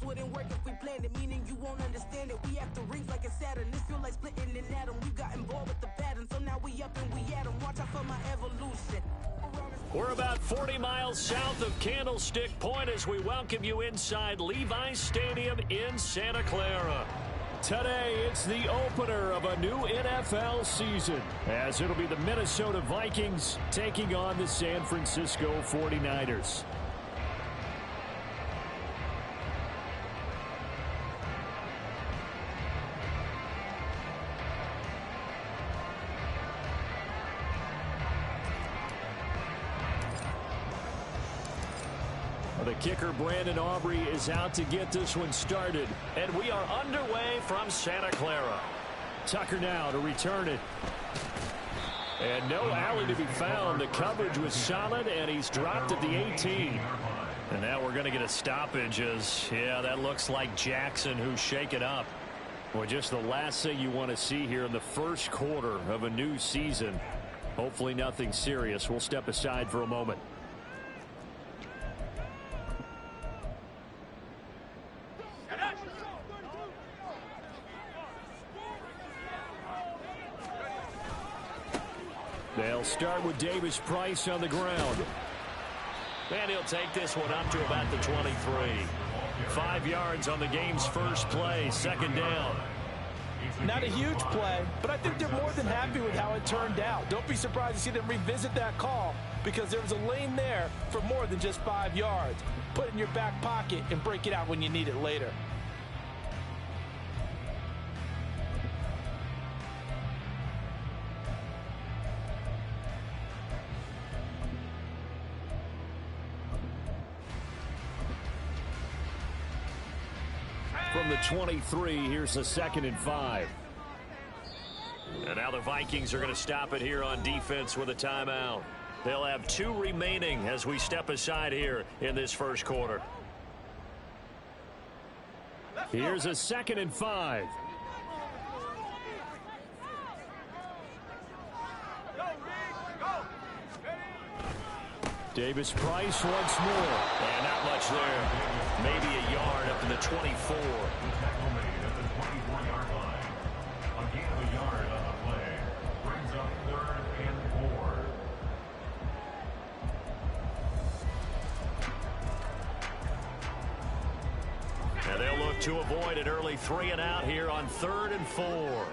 wouldn't work if we planned it, meaning you won't understand it. We after rings like a Saturn. This feel like splitting an atom. We got involved with the pattern, so now we up and we at 'em. Watch out for my evolution. We're about 40 miles south of Candlestick Point as we welcome you inside Levi's Stadium in Santa Clara. Today, it's the opener of a new NFL season, as it'll be the Minnesota Vikings taking on the San Francisco 49ers. The kicker, Brandon Aubrey, is out to get this one started. And we are underway from Santa Clara. Tucker now to return it. And no alley to be found. The coverage was solid, and he's dropped at the 18. And now we're going to get a stoppage as, yeah, that looks like Jackson who's shaken up. Well, just the last thing you want to see here in the first quarter of a new season. Hopefully nothing serious. We'll step aside for a moment. They'll start with Davis Price on the ground. And he'll take this one up to about the 23. 5 yards on the game's first play, second down. Not a huge play, but I think they're more than happy with how it turned out. Don't be surprised to see them revisit that call because there was a lane there for more than just 5 yards. Put it in your back pocket and break it out when you need it later. From the 23, here's the 2nd and 5. And now the Vikings are going to stop it here on defense with a timeout. They'll have 2 remaining as we step aside here in this first quarter. Here's a 2nd and 5. Davis Price once more. And not much there. Maybe a yard up to the 24. Tackle made at the 24-yard line. Again, a yard on the play. Brings up 3rd and 4. And they'll look to avoid an early 3 and out here on 3rd and 4.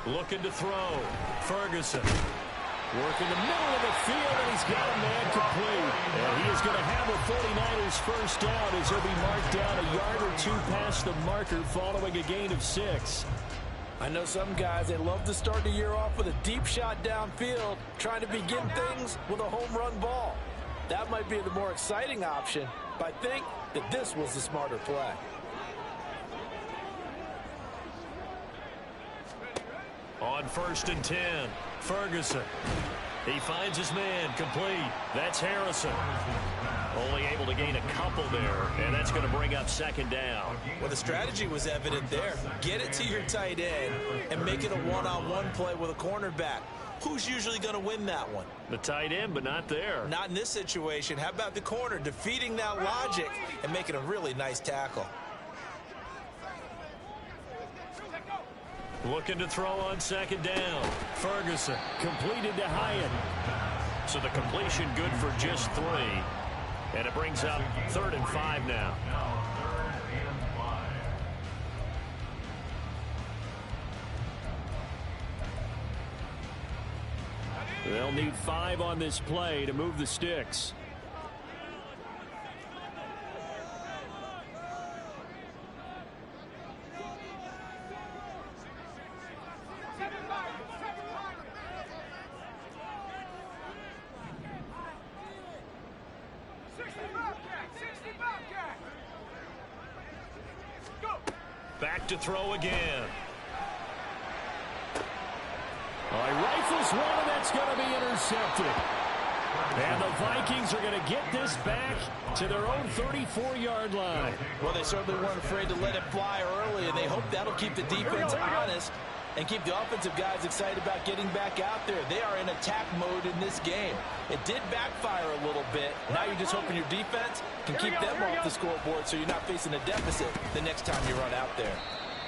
Looking to throw. Ferguson. Working the middle of the field, and he's got a man complete. And he is going to have a 49ers first down as he'll be marked down a yard or 2 past the marker following a gain of 6. I know some guys, they love to start the year off with a deep shot downfield, trying to begin things with a home run ball. That might be the more exciting option, but I think that this was the smarter play. On 1st and 10, Ferguson. He finds his man complete. That's Harrison. Only able to gain a couple there, and that's going to bring up 2nd down. Well, the strategy was evident there. Get it to your tight end and make it a one-on-one play with a cornerback. Who's usually going to win that one? The tight end, but not there. Not in this situation. How about the corner defeating that logic and making a really nice tackle? Looking to throw on 2nd down. Ferguson completed to Hyatt. So the completion good for just 3. And it brings up 3rd and 5 now. Now 3rd and 5. They'll need 5 on this play to move the sticks. Back to throw again. He rifles one, and that's going to be intercepted. And the Vikings are going to get this back to their own 34-yard line. Well, they certainly weren't afraid to let it fly early, and they hope that'll keep the defense honest and keep the offensive guys excited about getting back out there. They are in attack mode in this game. It did backfire a little bit. Now you're just hoping your defense can keep them off the scoreboard so you're not facing a deficit the next time you run out there.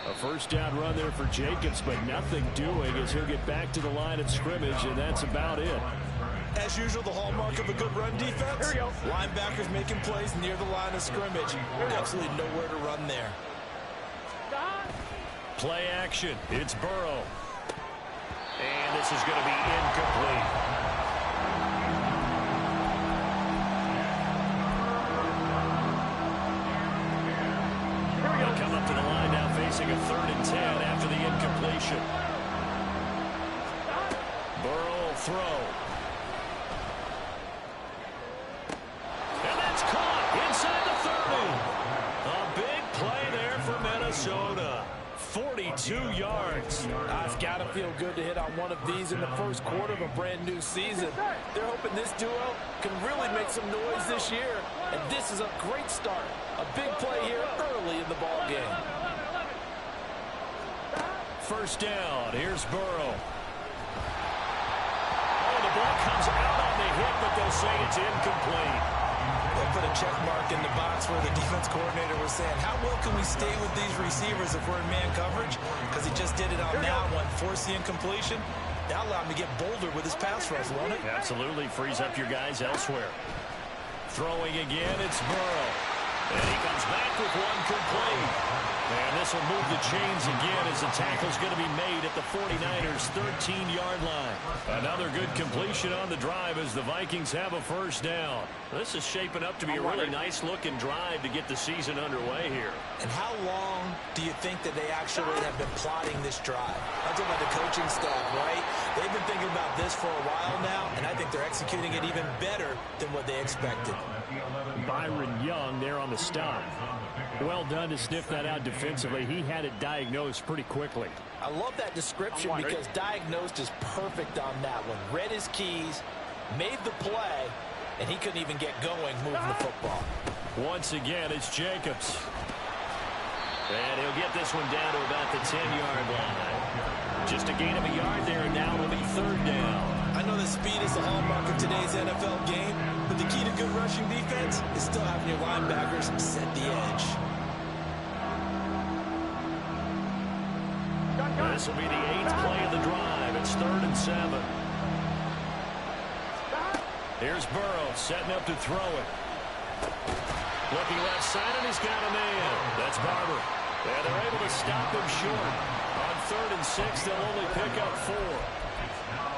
A first down run there for Jacobs, but nothing doing as he'll get back to the line of scrimmage, and that's about it. As usual, the hallmark of a good run defense, linebackers making plays near the line of scrimmage. Absolutely nowhere to run there. Play action. It's Burrow. And this is going to be incomplete. He'll come up to the line now facing a 3rd and 10 after the incompletion. Burrow will throw. And that's caught inside the 30. A big play there for Minnesota. 42 yards. It's got to feel good to hit on one of these in the first quarter of a brand new season. They're hoping this duo can really make some noise this year. And this is a great start. A big play here early in the ball game. First down. Here's Burrow. Oh, the ball comes out on the hit, but they'll say it's incomplete. They'll put a check mark in the box where the defense coordinator was saying, how well can we stay with these receivers if we're in man coverage? Because he just did it on that one, forced the incompletion. That allowed him to get bolder with his pass rush, won't it? Absolutely. Frees up your guys elsewhere. Throwing again, it's Burrow. And he comes back with one complete. And this will move the chains again as the tackle's going to be made at the 49ers' 13-yard line. Another good completion on the drive as the Vikings have a first down. This is shaping up to be a really nice-looking drive to get the season underway here. And how long do you think that they actually have been plotting this drive? I'm talking about the coaching staff, right? They've been thinking about this for a while now, and I think they're executing it even better than what they expected. Byron Young there on the stop. Well done to sniff that out defensively. He had it diagnosed pretty quickly. I love that description because diagnosed is perfect on that one. Read his keys, made the play, and he couldn't even get going moving the football. Once again, it's Jacobs. And he'll get this one down to about the 10-yard line. Just a gain of a yard there, and now it'll be 3rd down. I know that speed is the hallmark of today's NFL game, but the key to good rushing defense is still having your linebackers set the edge. This will be the 8th play of the drive. It's 3rd and 7. Here's Burrow setting up to throw it. Looking left side, and he's got a man. That's Barber. And they're able to stop him short. On 3rd and 6, they'll only pick up 4.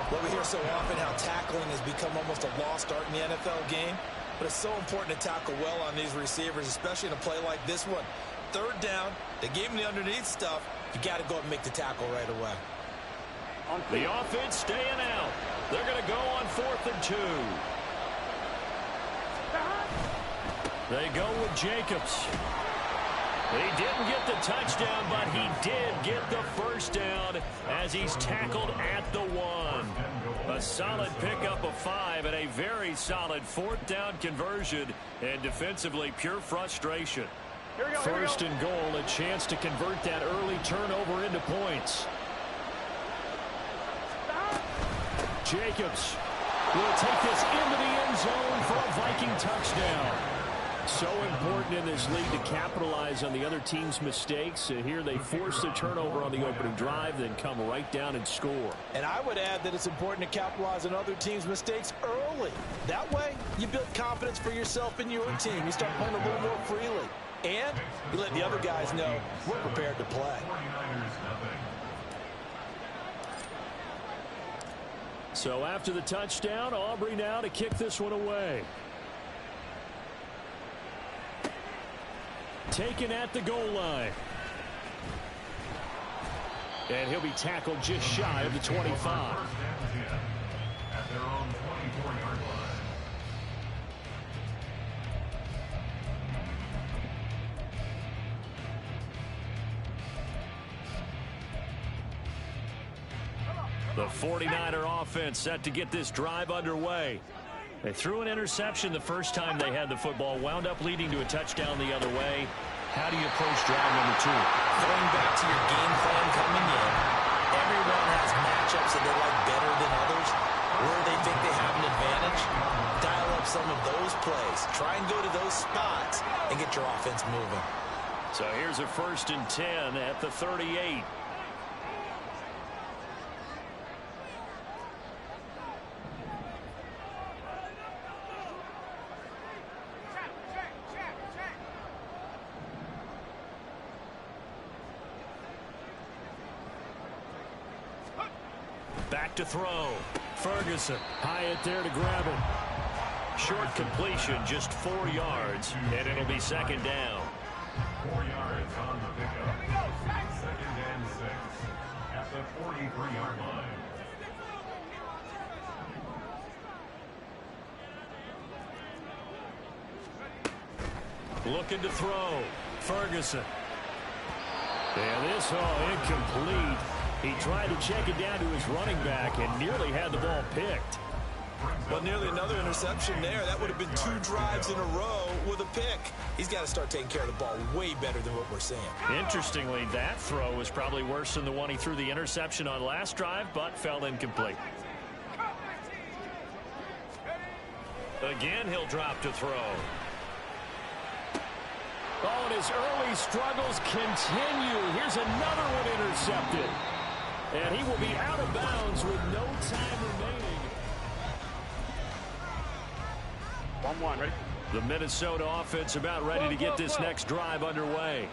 Well, we hear so often how tackling has become almost a lost art in the NFL game, but it's so important to tackle well on these receivers, especially in a play like this one. 3rd down, they gave him the underneath stuff. You got to go up and make the tackle right away. The offense staying out. They're going to go on 4th and 2. They go with Jacobs. He didn't get the touchdown, but he did get the first down as he's tackled at the 1. A solid pickup of 5 and a very solid 4th down conversion, and defensively pure frustration. First and goal, a chance to convert that early turnover into points. Jacobs will take this into the end zone for a Viking touchdown. So important in this league to capitalize on the other team's mistakes. Here they force the turnover on the opening drive, then come right down and score. And I would add that it's important to capitalize on other teams' mistakes early. That way, you build confidence for yourself and your team. You start playing a little more freely. And you let the other guys know we're prepared to play. So after the touchdown, Aubrey now to kick this one away. Taken at the goal line. And he'll be tackled just shy of the 25. At their own 24-yard line. The 49er offense set to get this drive underway. They threw an interception the first time they had the football, wound up leading to a touchdown the other way. How do you approach drive number 2? Going back to your game plan coming in, matchups that they like better than others, where they think they have an advantage, dial up some of those plays. Try and go to those spots and get your offense moving. So here's a 1st and 10 at the 38. Back to throw. Ferguson high it there to grab it. Short completion, just 4 yards, and it'll be 2nd down. 4 yards on the pickup. 2nd and 6 at the 43-yard line. Looking to throw. Ferguson. And this all incomplete. He tried to check it down to his running back and nearly had the ball picked. Well, nearly another interception there. That would have been 2 drives in a row with a pick. He's got to start taking care of the ball way better than what we're seeing. Interestingly, that throw was probably worse than the one he threw the interception on last drive, but fell incomplete. Again, he'll drop to throw. Oh, and his early struggles continue. Here's another one intercepted. And he will be out of bounds with no time remaining. 1-1, ready? The Minnesota offense about ready to get this next drive underway.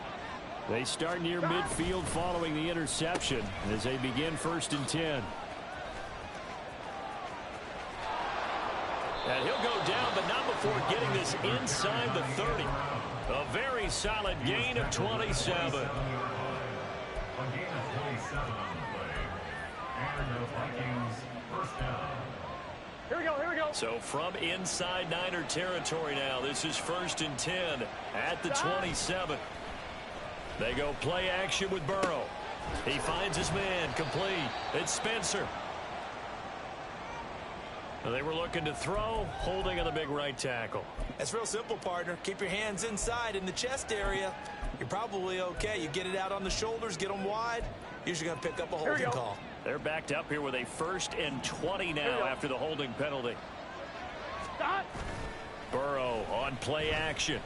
They start near midfield following the interception as they begin 1st and 10. And he'll go down, but not before getting this inside the 30. A very solid gain of 27. A gain of 27 on the play. And the Vikings 1st down. Here we go, here we go. So from inside Niner territory now, this is 1st and 10 at the 27. They go play action with Burrow. He finds his man, complete. It's Spencer. They were looking to throw, holding on the big right tackle. It's real simple, partner. Keep your hands inside in the chest area. You're probably okay. You get it out on the shoulders, get them wide. Usually going to pick up a holding call. They're backed up here with a 1st and 20 now after the holding penalty. Stop. Burrow on play action.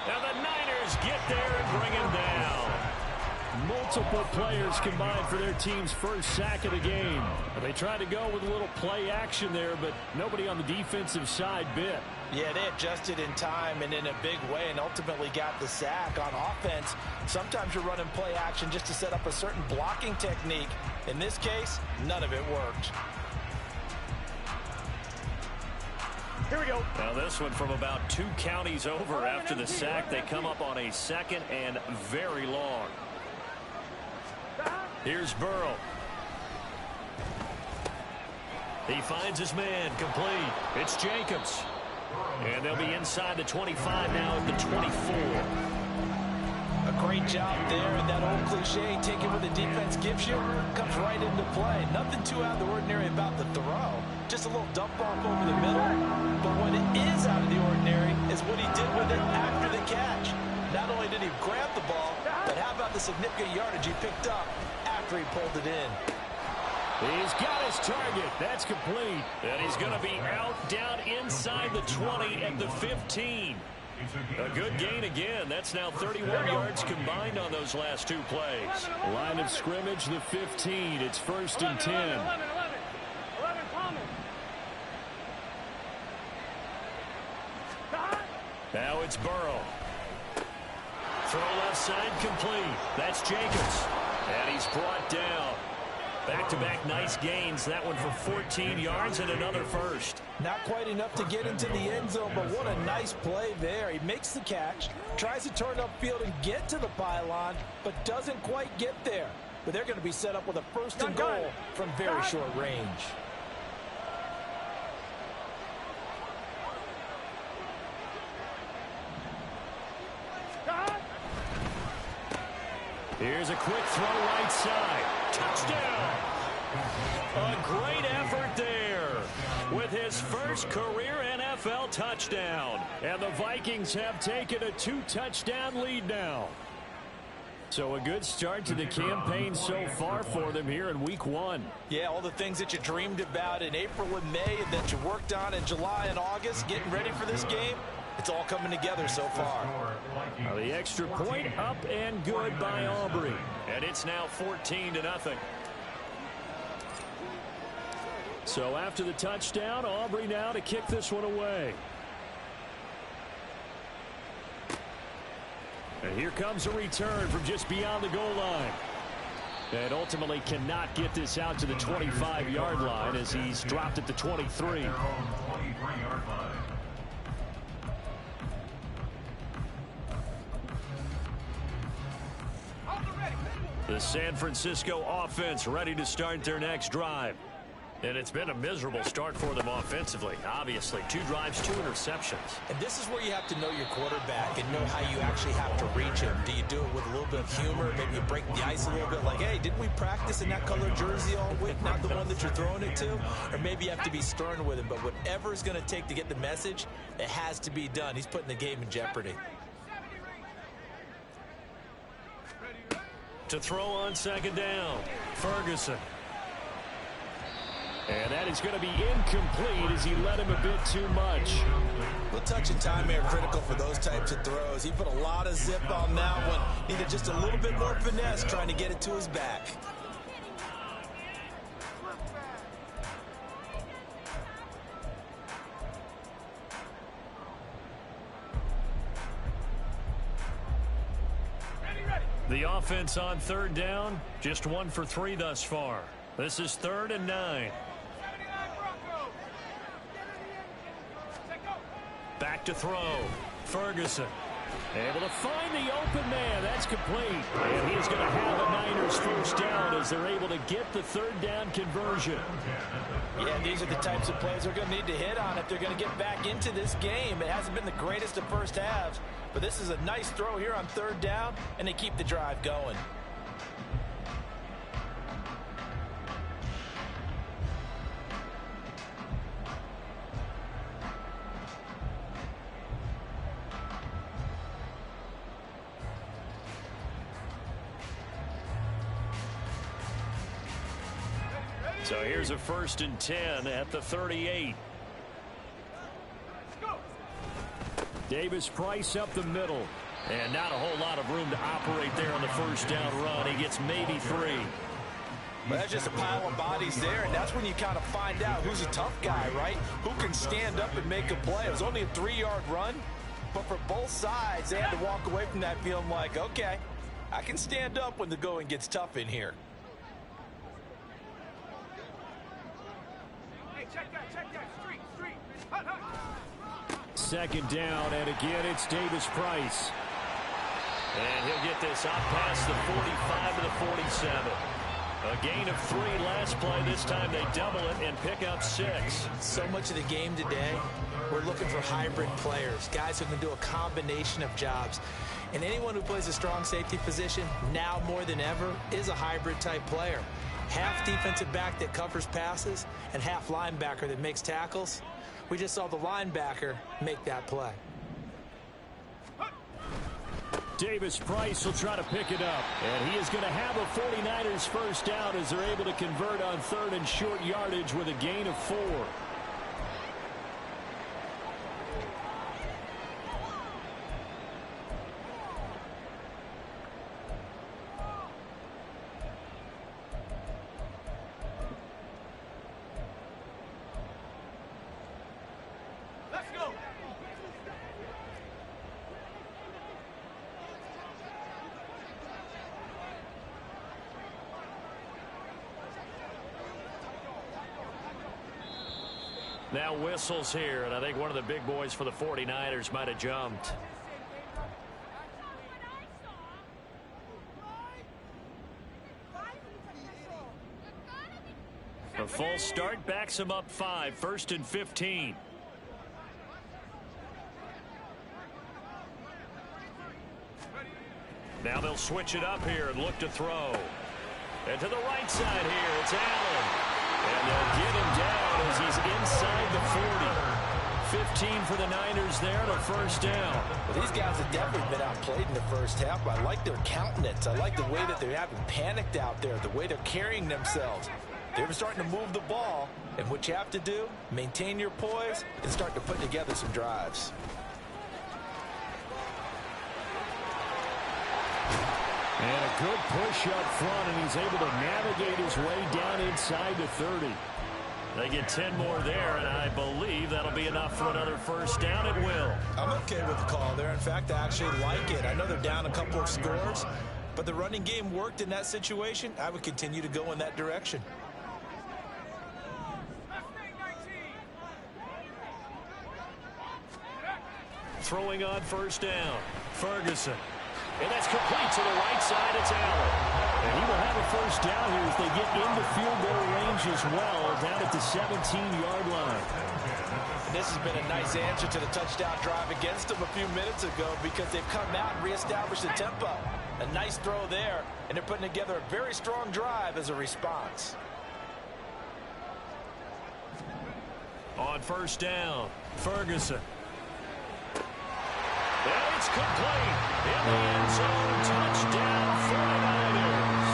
Now the Niners get there and bring him down. Multiple players combined for their team's 1st sack of the game. They tried to go with a little play action there, but nobody on the defensive side bit. Yeah, they adjusted in time and in a big way and ultimately got the sack. On offense, sometimes you're running play action just to set up a certain blocking technique. In this case, none of it worked. Here we go. Now this one from about 2 counties over after the sack. They come up on a 2nd and very long. Here's Burrow. He finds his man, complete. It's Jacobs. And they'll be inside the 25 now at the 24. A great job there, and that old cliche, take it what the defense gives you, comes right into play. Nothing too out of the ordinary about the throw. Just a little dump off over the middle. But what it is out of the ordinary is what he did with it after the catch. Not only did he grab the ball, but how about the significant yardage he picked up after he pulled it in. He's got his target. That's complete. And he's going to be out down inside the 20 at the 15. A good gain again. That's now 31 yards combined on those last 2 plays. Line of scrimmage, the 15. It's 1st and 10. 11, Thomas. Now it's Burrow. Throw left side complete. That's Jacobs. And he's brought down. Back-to-back nice gains. That one for 14 yards and another 1st. Not quite enough to get into the end zone, but what a nice play there. He makes the catch, tries to turn upfield and get to the pylon, but doesn't quite get there. But they're going to be set up with a 1st and goal from very short range. Here's a quick throw right side. Touchdown! A great effort there with his 1st career NFL touchdown. And the Vikings have taken a 2-touchdown lead now. So a good start to the campaign so far for them here in week 1. Yeah, all the things that you dreamed about in April and May and that you worked on in July and August, getting ready for this game, it's all coming together so far. The extra point up and good by Aubrey. And it's now 14-0. So after the touchdown, Aubrey now to kick this one away. And here comes a return from just beyond the goal line. And ultimately cannot get this out to the 25-yard line as he's dropped at the 23. The San Francisco offense ready to start their next drive. And it's been a miserable start for them offensively. Obviously, 2 drives, 2 interceptions. And this is where you have to know your quarterback and know how you actually have to reach him. Do you do it with a little bit of humor? Maybe you break the ice a little bit like, hey, didn't we practice in that color jersey all week, not the one that you're throwing it to? Or maybe you have to be stern with him. But whatever it's going to take to get the message, it has to be done. He's putting the game in jeopardy. To throw on second down, Ferguson. And that is going to be incomplete as he led him a bit too much. Well, touch and time are critical for those types of throws. He put a lot of zip on that one. Needed just a little bit more finesse trying to get it to his back. The offense on third down, just 1 for 3 thus far. This is 3rd and 9. Back to throw. Ferguson able to find the open man. That's complete. And he is going to have a Niners first down as they're able to get the 3rd down conversion. Yeah, these are the types of plays they're going to need to hit on if they're going to get back into this game. It hasn't been the greatest of first halves, but this is a nice throw here on 3rd down, and they keep the drive going. So here's a 1st and 10 at the 38. Davis Price up the middle. And not a whole lot of room to operate there on the first down run. He gets maybe 3. Well, that's just a pile of bodies there, and that's when you kind of find out who's a tough guy, right? Who can stand up and make a play. It was only a 3-yard run, but for both sides, they had to walk away from that feeling like, okay, I can stand up when the going gets tough in here. Second down, and again, it's Davis Price. And he'll get this out past the 45 to the 47. A gain of 3 last play. This time they double it and pick up 6. So much of the game today, we're looking for hybrid players, guys who can do a combination of jobs. And anyone who plays a strong safety position, now more than ever, is a hybrid type player. Half defensive back that covers passes and half linebacker that makes tackles. We just saw the linebacker make that play. Davis Price will try to pick it up. And he is going to have a 49ers first down as they're able to convert on 3rd and short yardage with a gain of 4. Now whistles here, and I think one of the big boys for the 49ers might have jumped. A full start backs him up 5, 1st and 15. Now they'll switch it up here and look to throw. And to the right side here, it's Allen. And they'll get him down as he's inside the 15 for the Niners there and a first down. Well, these guys have definitely been outplayed in the first half, but I like their countenance. I like the way that they're having panicked out there, the way they're carrying themselves. They're starting to move the ball, and what you have to do, maintain your poise and start to put together some drives. And a good push up front, and he's able to navigate his way down inside the 30. They get 10 more there, and I believe that'll be enough for another first down. It will. I'm okay with the call there. In fact, I actually like it. I know they're down a couple of scores, but the running game worked in that situation. I would continue to go in that direction. Throwing on first down, Ferguson. And that's complete to the right side. It's Allen. And he will have a first down here as they get into field goal range as well, down at the 17-yard line. And this has been a nice answer to the touchdown drive against them a few minutes ago because they've come out and reestablished the tempo. A nice throw there, and they're putting together a very strong drive as a response. On first down, Ferguson. And it's complete. In the end zone, touchdown 49ers.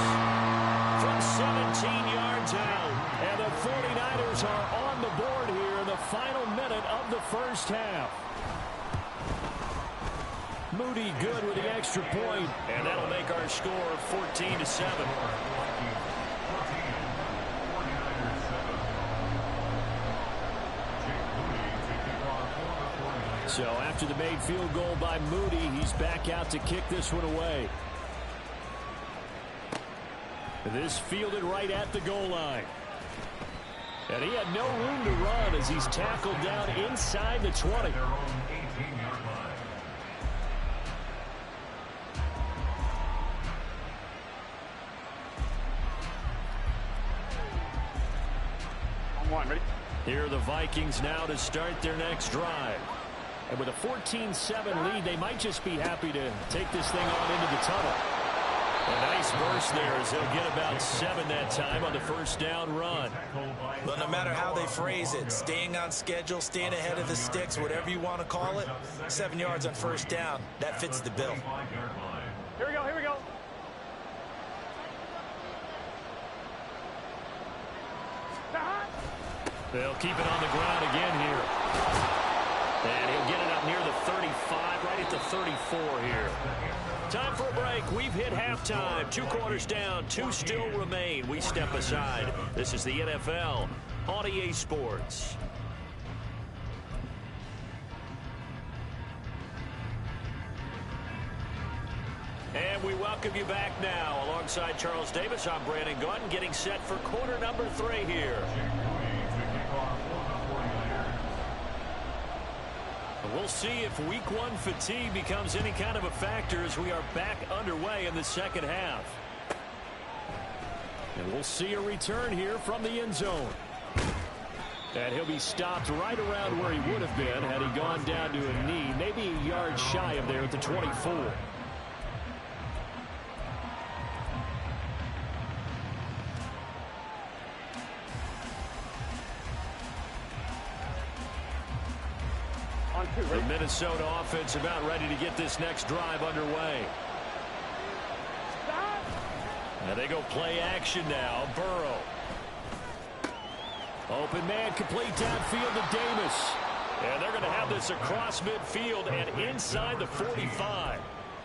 From 17 yards out. And the 49ers are on the board here in the final minute of the first half. Moody good with the extra point. And that'll make our score 14-7. So after the made field goal by Moody, he's back out to kick this one away. This fielded right at the goal line. And he had no room to run as he's tackled down inside the 20. Ready? Here are the Vikings now to start their next drive. And with a 14-7 lead, they might just be happy to take this thing on into the tunnel. A nice burst there as they'll get about 7 that time on the first down run. Well, no matter how they phrase it, staying on schedule, staying ahead of the sticks, whatever you want to call it, 7 yards on first down, that fits the bill. Here we go, here we go. They'll keep it on the ground again here. And he'll get it up near the 35, right at the 34 here. Time for a break. We've hit halftime. 2 quarters down, 2 still remain. We step aside. This is the NFL on EA Sports. And we welcome you back now. Alongside Charles Davis, I'm Brandon Gaudin, getting set for quarter number 3 here. We'll see if week 1 fatigue becomes any kind of a factor as we are back underway in the second half. And we'll see a return here from the end zone. And he'll be stopped right around where he would have been had he gone down to a knee, maybe a yard shy of there at the 24. The Minnesota offense about ready to get this next drive underway. And they go play action now. Burrow. Open man complete downfield to Davis. And they're going to have this across midfield and inside the 45.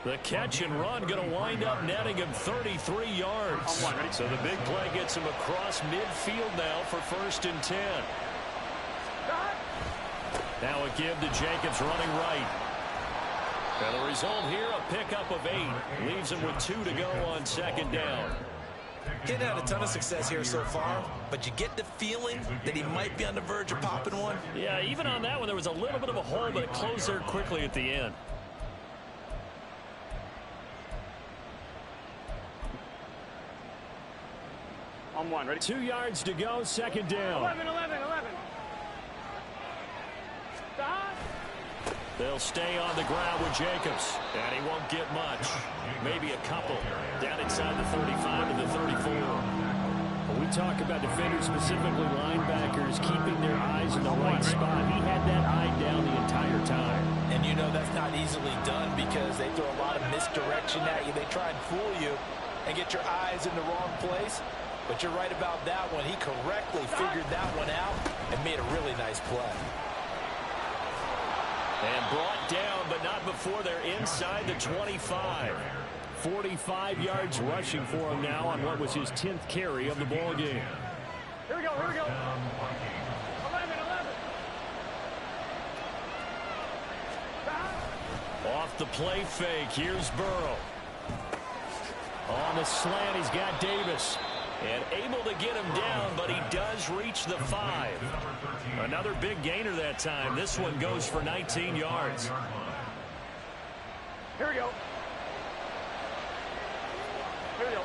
The catch and run going to wind up netting him 33 yards. So the big play gets him across midfield now for 1st and 10. Now a give to Jacobs running right. And the result here, a pickup of 8. Leaves him with 2 to go on 2nd down. He hadn't had a ton of success here so far, but you get the feeling that he might be on the verge of popping one. Yeah, even on that one, there was a little bit of a hole, but it closed there quickly at the end. On 1, ready? 2 yards to go, 2nd down. 11. Stop. They'll stay on the ground with Jacobs, and he won't get much. Maybe a couple. Down inside the 35 to the 34. But we talk about defenders, specifically linebackers, keeping their eyes in the right spot. He had that eye down the entire time. And you know that's not easily done because they throw a lot of misdirection at you. They try and fool you and get your eyes in the wrong place. But you're right about that one. He correctly figured that one out and made a really nice play. And brought down, but not before they're inside the 25. 45 yards rushing for him now on what was his 10th carry of the ball game. Here we go, here we go. 11. Off the play fake, here's Burrow. On the slant, he's got Davis. And able to get him down, but he does reach the 5. Another big gainer that time. This one goes for 19 yards. Here we go. Here we go.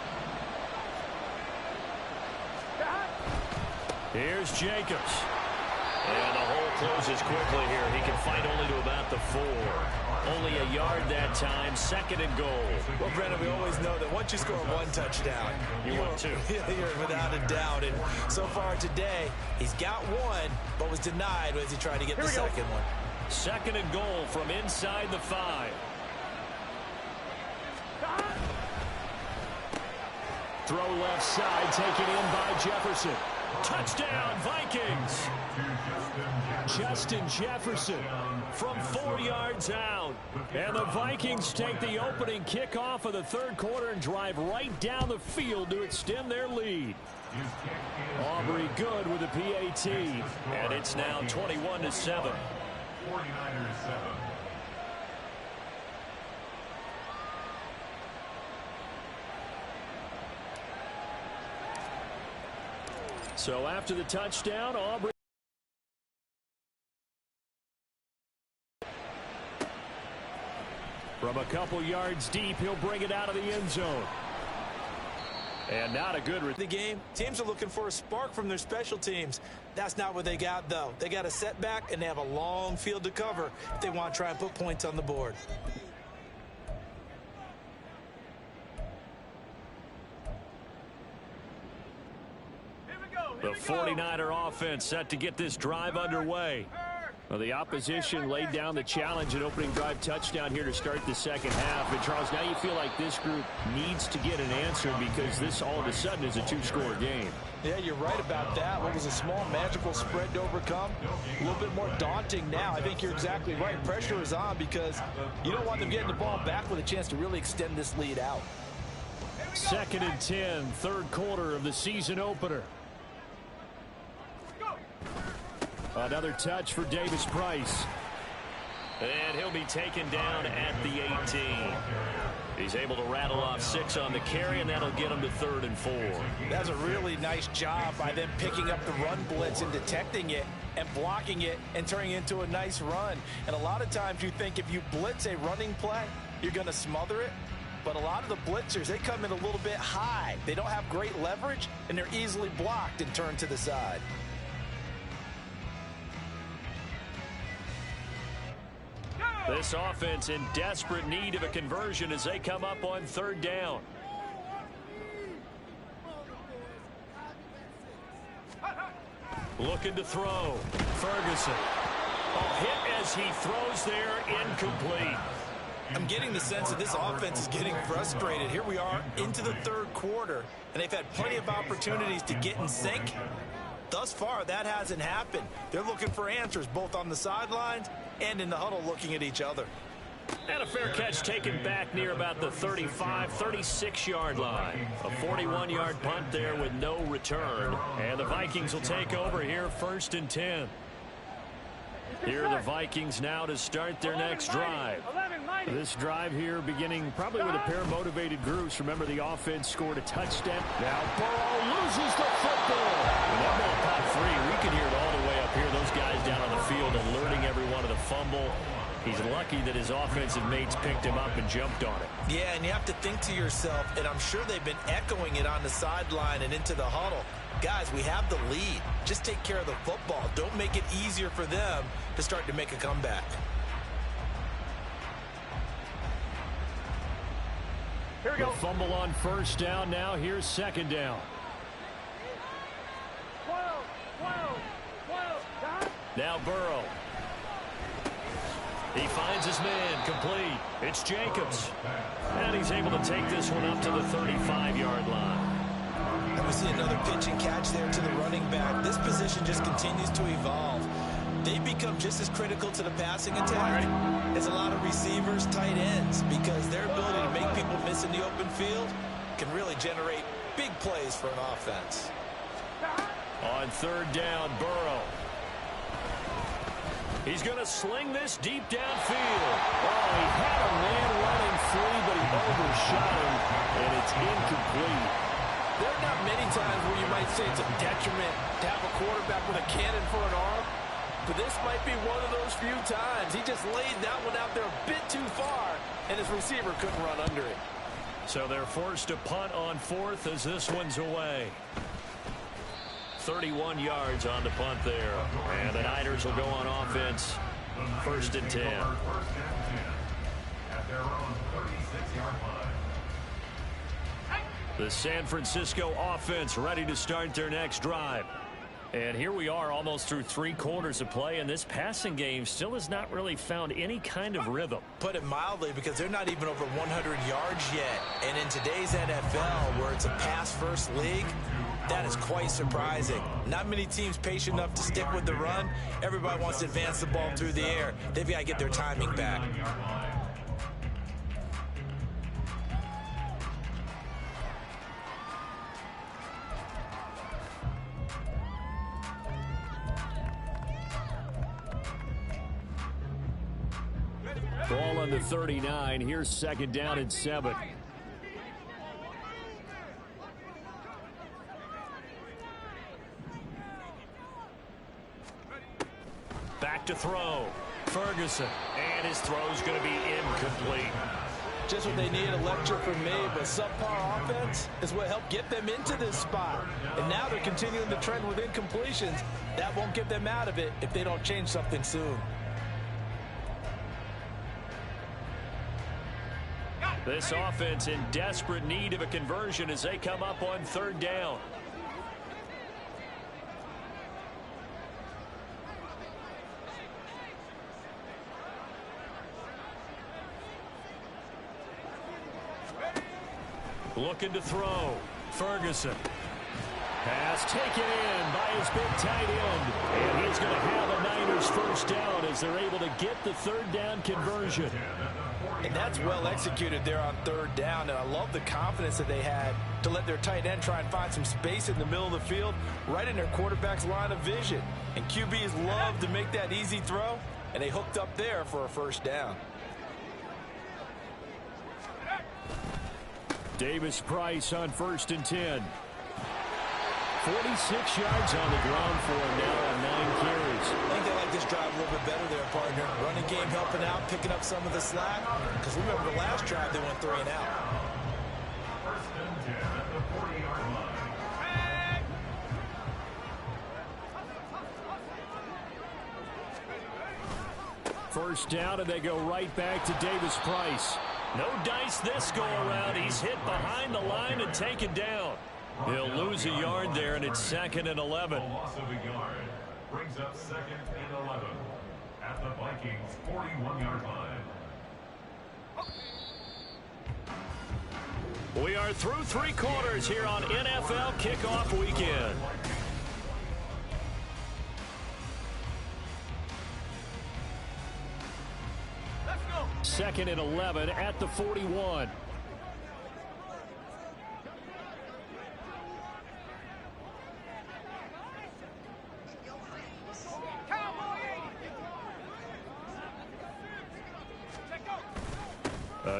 Here's Jacobs. And the hole closes quickly here. He can fight only to about the 4. Only a yard that time. 2nd and goal. Well, Brendan, we always know that once you score one touchdown, You want two. You're without a doubt. And so far today, he's got one, but was denied as he tried to get the second one. 2nd and goal from inside the 5. Throw left side, taken in by Jefferson. Touchdown, Vikings. Justin Jefferson from 4 yards out. And the Vikings take the opening kickoff of the 3rd quarter and drive right down the field to extend their lead. Aubrey good with the PAT. And it's now 21-7. 49ers 7. So after the touchdown, Aubrey. From a couple yards deep, he'll bring it out of the end zone. And not a good The game, teams are looking for a spark from their special teams. That's not what they got, though. They got a setback, and they have a long field to cover if they want to try and put points on the board. The 49er offense set to get this drive underway. Well, the opposition laid down the challenge and opening drive touchdown here to start the second half. And, Charles, now you feel like this group needs to get an answer because this all of a sudden is a 2-score game. Yeah, you're right about that. What was a small magical spread to overcome, a little bit more daunting now. I think you're exactly right. Pressure is on because you don't want them getting the ball back with a chance to really extend this lead out. 2nd and 10, 3rd quarter of the season opener. Another touch for Davis Price. And he'll be taken down at the 18. He's able to rattle off 6 on the carry, and that'll get him to 3rd and 4. That's a really nice job by them picking up the run blitz and detecting it and blocking it and turning it into a nice run. And a lot of times you think if you blitz a running play, you're going to smother it. But a lot of the blitzers, they come in a little bit high. They don't have great leverage, and they're easily blocked and turned to the side. This offense in desperate need of a conversion as they come up on 3rd down. Looking to throw. Ferguson. Hit as he throws there, incomplete. I'm getting the sense that this offense is getting frustrated. Here we are into the 3rd quarter, and they've had plenty of opportunities to get in sync. Thus far, that hasn't happened. They're looking for answers both on the sidelines and in the huddle looking at each other. And a fair catch taken back near about the 35, 36-yard line. A 41-yard punt there with no return. And the Vikings will take over here 1st and 10. Here are the Vikings now to start their next drive. This drive here beginning probably with a pair of motivated groups. Remember, the offense scored a touchdown. Now Burrow loses the football. And that ball caught free. We can hear it all the way up here. Those guys down on the field alerting everyone of the fumble. He's lucky that his offensive mates picked him up and jumped on it. Yeah, and you have to think to yourself, and I'm sure they've been echoing it on the sideline and into the huddle. Guys, we have the lead. Just take care of the football. Don't make it easier for them to start to make a comeback. Here we go. The fumble on 1st down. Now here's 2nd down. Now Burrow. He finds his man, complete. It's Jacobs. And he's able to take this one up to the 35-yard line. And we see another pitch and catch there to the running back. This position just continues to evolve. They become just as critical to the passing attack as a lot of receivers, tight ends, because their ability to make people miss in the open field can really generate big plays for an offense. On third down, Burrow. He's going to sling this deep downfield. Oh, he had a man running free, but he overshot him, and it's incomplete. There are not many times where you might say it's a detriment to have a quarterback with a cannon for an arm, but this might be one of those few times. He just laid that one out there a bit too far, and his receiver couldn't run under it. So they're forced to punt on fourth as this one's away. 31 yards on the punt there. And the Niners will go on offense. First and 10. At their own 36-yard line. The San Francisco offense ready to start their next drive. And here we are almost through 3 quarters of play, and this passing game still has not really found any kind of rhythm. Put it mildly, because they're not even over 100 yards yet. And in today's NFL, where it's a pass-first league, that is quite surprising. Not many teams patient enough to stick with the run. Everybody wants to advance the ball through the air. They've got to get their timing back. Ball on the 39. Here's second down and 7. Back to throw. Ferguson. And his throw's going to be incomplete. Just what they need, a lecture from me, but subpar offense is what helped get them into this spot. And now they're continuing the trend with incompletions. That won't get them out of it if they don't change something soon. This offense in desperate need of a conversion as they come up on third down. Looking to throw. Ferguson. Pass taken in by his big tight end. And he's going to have a Niners first down as they're able to get the third down conversion. And that's well executed there on third down. And I love the confidence that they had to let their tight end try and find some space in the middle of the field, right in their quarterback's line of vision. And QBs love to make that easy throw, and they hooked up there for a first down. Davis Price on first and 10. 46 yards on the ground for him now on 9 carries. I think they like this drive a little bit better there, partner. Running game helping out, picking up some of the slack. Because remember, the last drive they went 3 and out. First and 10 at the 40-yard line. First down, and they go right back to Davis Price. No dice this go around. He's hit behind the line and taken down. He'll lose a yard there, and it's second and 11. A loss of a yard brings up second and 11 at the Vikings 41-yard line. We are through 3 quarters here on NFL Kickoff Weekend. Second and 11 at the 41.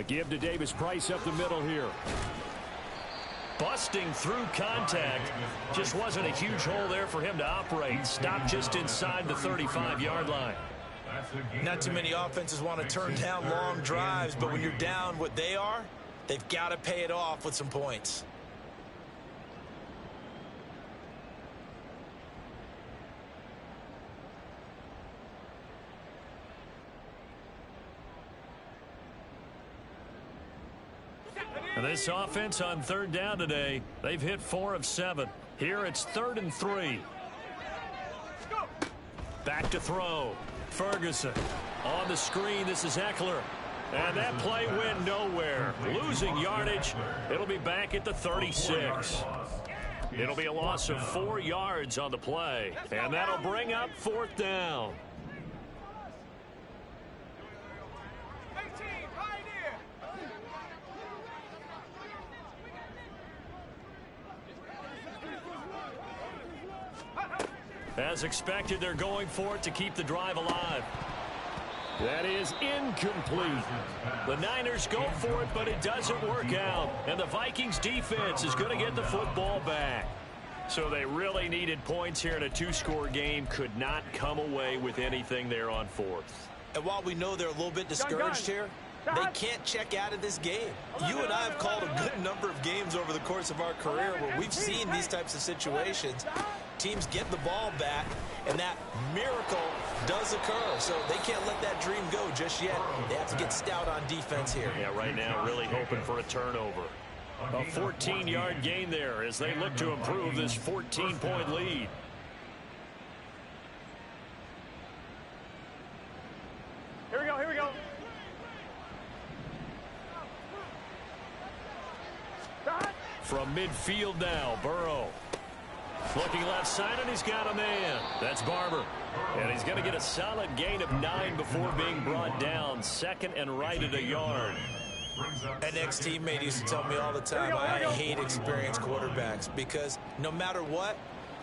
Give to Davis Price up the middle here. Busting through contact. Just wasn't a huge hole there for him to operate. Stopped just inside the 35-yard line. Not too many offenses want to turn down long drives, but when you're down what they are, they've got to pay it off with some points. And this offense on third down today, they've hit 4 of 7. Here it's 3rd and 3. Back to throw. Ferguson on the screen. This is Eckler. And that play went nowhere. Losing yardage. It'll be back at the 36. It'll be a loss of 4 yards on the play. And that'll bring up 4th down. As expected, they're going for it to keep the drive alive. That is incomplete. The Niners go for it, but it doesn't work out. And the Vikings defense is going to get the football back. So they really needed points here in a 2-score game. Could not come away with anything there on 4th. And while we know they're a little bit discouraged here, they can't check out of this game. You and I have called a good number of games over the course of our career where we've seen these types of situations. Teams get the ball back, and that miracle does occur. So they can't let that dream go just yet. They have to get stout on defense here. Yeah, right now really hoping for a turnover. A 14-yard gain there as they look to improve this 14-point lead. Here we go, here we go. From midfield now, Burrow. Looking left side, and he's got a man. That's Barber. And he's going to get a solid gain of 9 before being brought down. 2nd and right at a yard. An ex-teammate used to tell me all the time, I hate experienced quarterbacks because no matter what,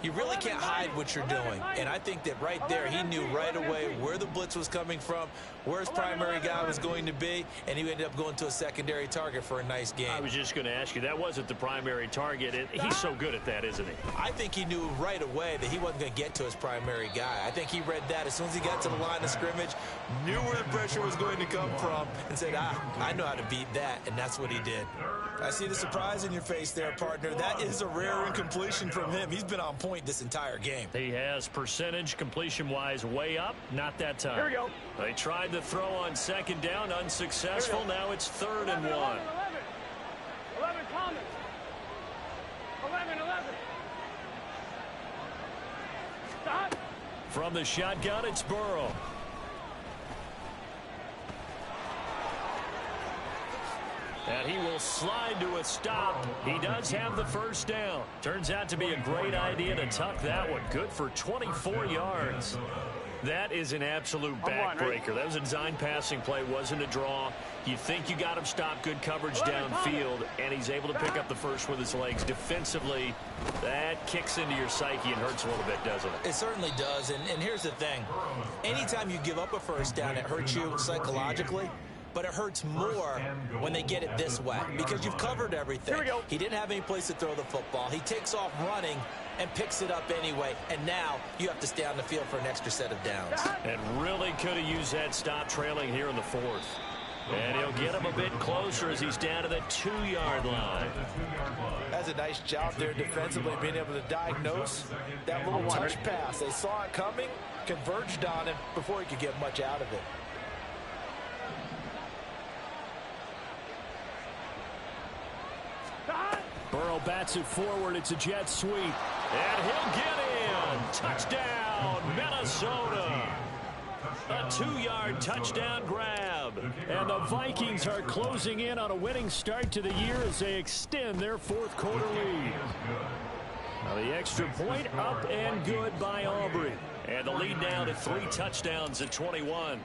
you really can't hide what you're doing. And I think that right there, he knew right away where the blitz was coming from, where his primary guy was going to be, and he ended up going to a secondary target for a nice game. I was just going to ask you, that wasn't the primary target. He's so good at that, isn't he? I think he knew right away that he wasn't going to get to his primary guy. I think he read that as soon as he got to the line of scrimmage, knew where the pressure was going to come from, and said, I know how to beat that, and that's what he did. I see the surprise in your face there, partner. That is a rare incompletion from him. He's been on point this entire game. He has percentage completion-wise way up. Not that time. Here we go. They tried to throw on 2nd down, unsuccessful. Now it's 3rd and 1. 11 Thomas. 11. Stop. From the shotgun, it's Burrow. And he will slide to a stop. He does have the 1st down. Turns out to be a great idea to tuck that one. Good for 24 yards. That is an absolute backbreaker. That was a design passing play, wasn't a draw. You think you got him stopped, good coverage downfield, and he's able to pick up the 1st with his legs. Defensively, that kicks into your psyche and hurts a little bit, doesn't it? It certainly does, and here's the thing. Anytime you give up a 1st down, it hurts you psychologically. But it hurts more when they get it this way because you've covered everything. He didn't have any place to throw the football. He takes off running and picks it up anyway, and now you have to stay on the field for an extra set of downs. And really could have used that stop trailing here in the 4th. And he'll get him a bit closer as he's down to the 2-yard line. That's a nice job there defensively, being able to diagnose that little touch pass. They saw it coming, converged on him before he could get much out of it. Burrow bats it forward. It's a jet sweep. And he'll get in. Touchdown, Minnesota. A 2-yard touchdown grab. And the Vikings are closing in on a winning start to the year as they extend their 4th quarter lead. Now the extra point up and good by Aubrey. And the lead now to 3 touchdowns at 21.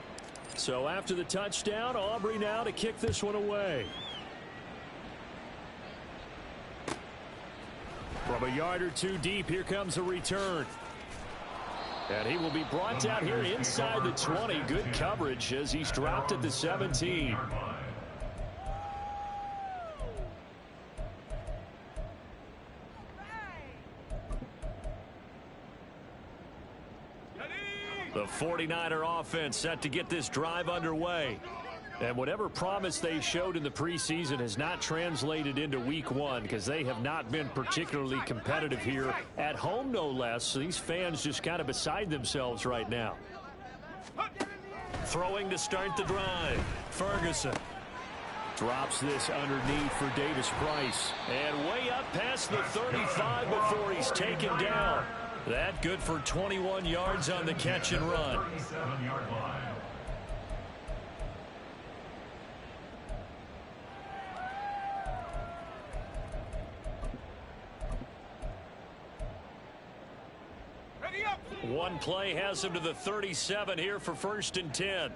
So after the touchdown, Aubrey now to kick this one away. From a yard or 2 deep, here comes a return. And he will be brought down here inside the 20. Good coverage as he's dropped at the 17. The 49er offense set to get this drive underway. And whatever promise they showed in the preseason has not translated into week 1 because they have not been particularly competitive here at home, no less. So these fans just kind of beside themselves right now. Throwing to start the drive. Ferguson drops this underneath for Davis Price. And way up past the 35 before he's taken down. That good for 21 yards on the catch and run. 37-yard line. One play has him to the 37 here for 1st and 10.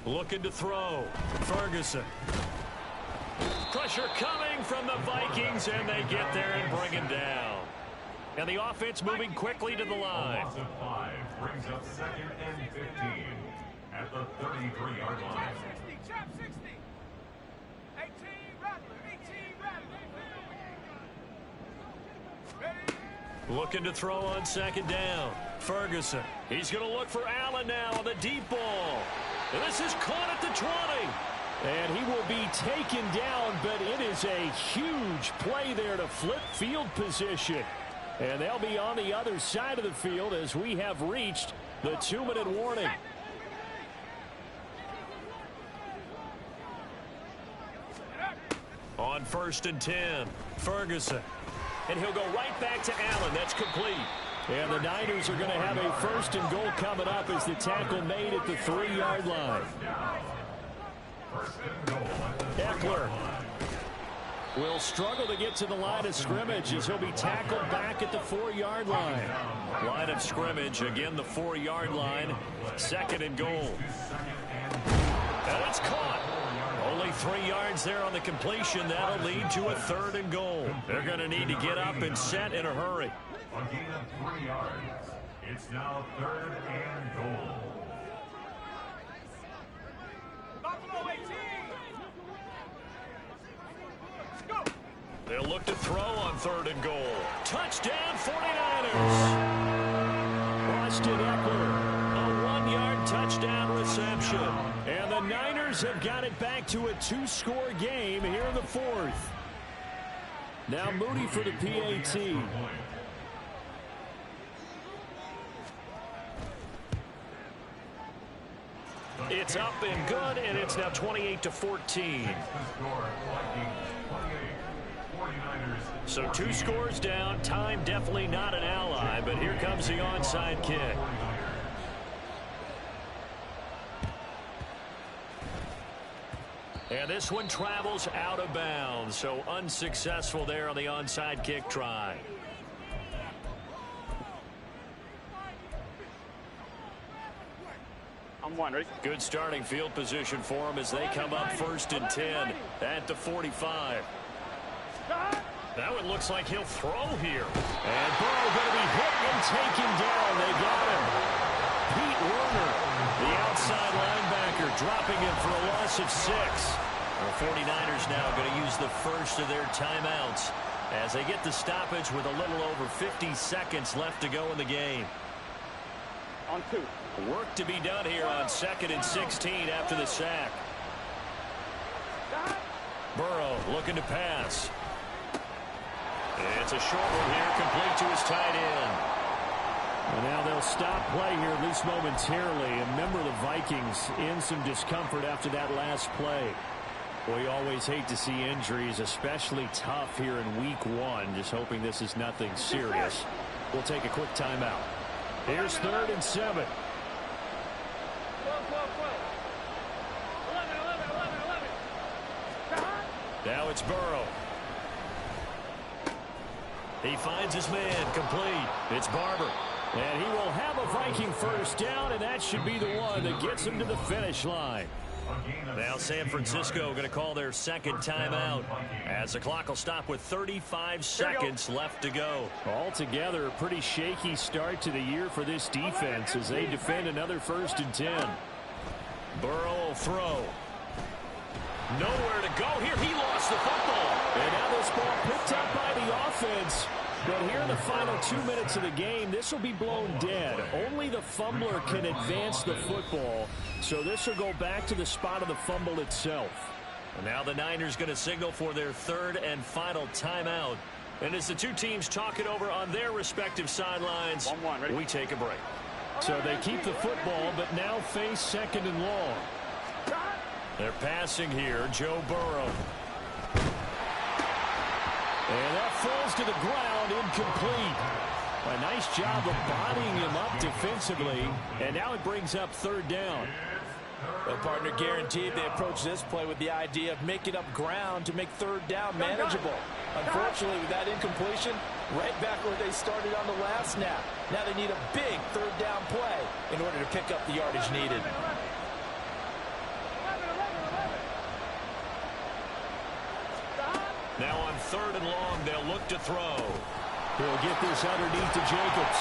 Looking to throw. Ferguson. Pressure coming from the Vikings, and they get there and bring him down. And the offense moving quickly to the line. Loss of 5 brings up 2nd and 15 at the 33-yard line. 60, trap 60. 18, Rattler, 18, Rattler. Ready? Looking to throw on 2nd down. Ferguson. He's going to look for Allen now on the deep ball. And this is caught at the 20. And he will be taken down, but it is a huge play there to flip field position. And they'll be on the other side of the field as we have reached the 2-minute warning. On 1st and 10, Ferguson. And he'll go right back to Allen. That's complete. And the Niners are going to have a 1st and goal coming up as the tackle made at the 3-yard line. Eckler will struggle to get to the line of scrimmage as he'll be tackled back at the 4-yard line. Line of scrimmage, again the 4-yard line. 2nd and goal. And it's caught. Only 3 yards there on the completion. That'll lead to a 3rd and goal. They're going to need to get up and set in a hurry. A gain of 3 yards. It's now 3rd and goal. Buffalo 18. Go. They'll look to throw on 3rd and goal. Touchdown 49ers. Austin Eckler, a 1-yard touchdown reception. And the Niners have got it back to a 2-score game here in the 4th. Now Moody for the PAT. It's up and good, and it's now 28-14. So 2 scores down. Time definitely not an ally, but here comes the onside kick. And this one travels out of bounds, so unsuccessful there on the onside kick try. I'm one, ready? Good starting field position for them as they come up 1st and 10 at the 45. Now it looks like he'll throw here. And Burrow going to be hit and taken down. They got him. Pete Werner, the outside linebacker, dropping him for a loss of 6. The 49ers now going to use the first of their timeouts as they get the stoppage with a little over 50 seconds left to go in the game. On 2. Work to be done here on 2nd and 16 after the sack. Burrow looking to pass. It's a short one here, complete to his tight end. And now they'll stop play here, at least momentarily. A member of the Vikings in some discomfort after that last play. We always hate to see injuries, especially tough here in week 1. Just hoping this is nothing serious. We'll take a quick timeout. Here's 3rd and 7. 11. Now it's Burrow. He finds his man, complete. It's Barber. And he will have a Viking 1st down, and that should be the one that gets him to the finish line. Now San Francisco going to call their 2nd timeout as the clock will stop with 35 seconds left to go. Altogether, a pretty shaky start to the year for this defense as they defend another 1st and 10. Burrow will throw. Nowhere to go here. He lost the football. And now this ball picked up by the offense. But here in the final 2 minutes of the game, this will be blown dead. Only the fumbler can advance the football. So this will go back to the spot of the fumble itself. And now the Niners going to signal for their 3rd and final timeout. And as the two teams talk it over on their respective sidelines, we take a break. So they keep the football, but now face 2nd and long. They're passing here, Joe Burrow. And that falls to the ground, incomplete. A nice job of bodying him up defensively. And now it brings up third down. Well, partner, guaranteed they approach this play with the idea of making up ground to make third down manageable. Unfortunately, with that incompletion, right back where they started on the last snap. Now they need a big third down play in order to pick up the yardage needed. Now on third and long, they'll look to throw. He'll get this underneath to Jacobs.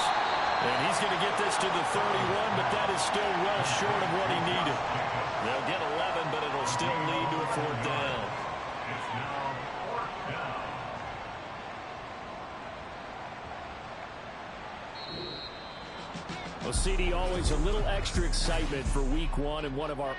And he's going to get this to the 31, but that is still well short of what he needed. They'll get 11, but it'll still lead to a fourth down. It's now fourth down. Well, CD, always a little extra excitement for week one and one of our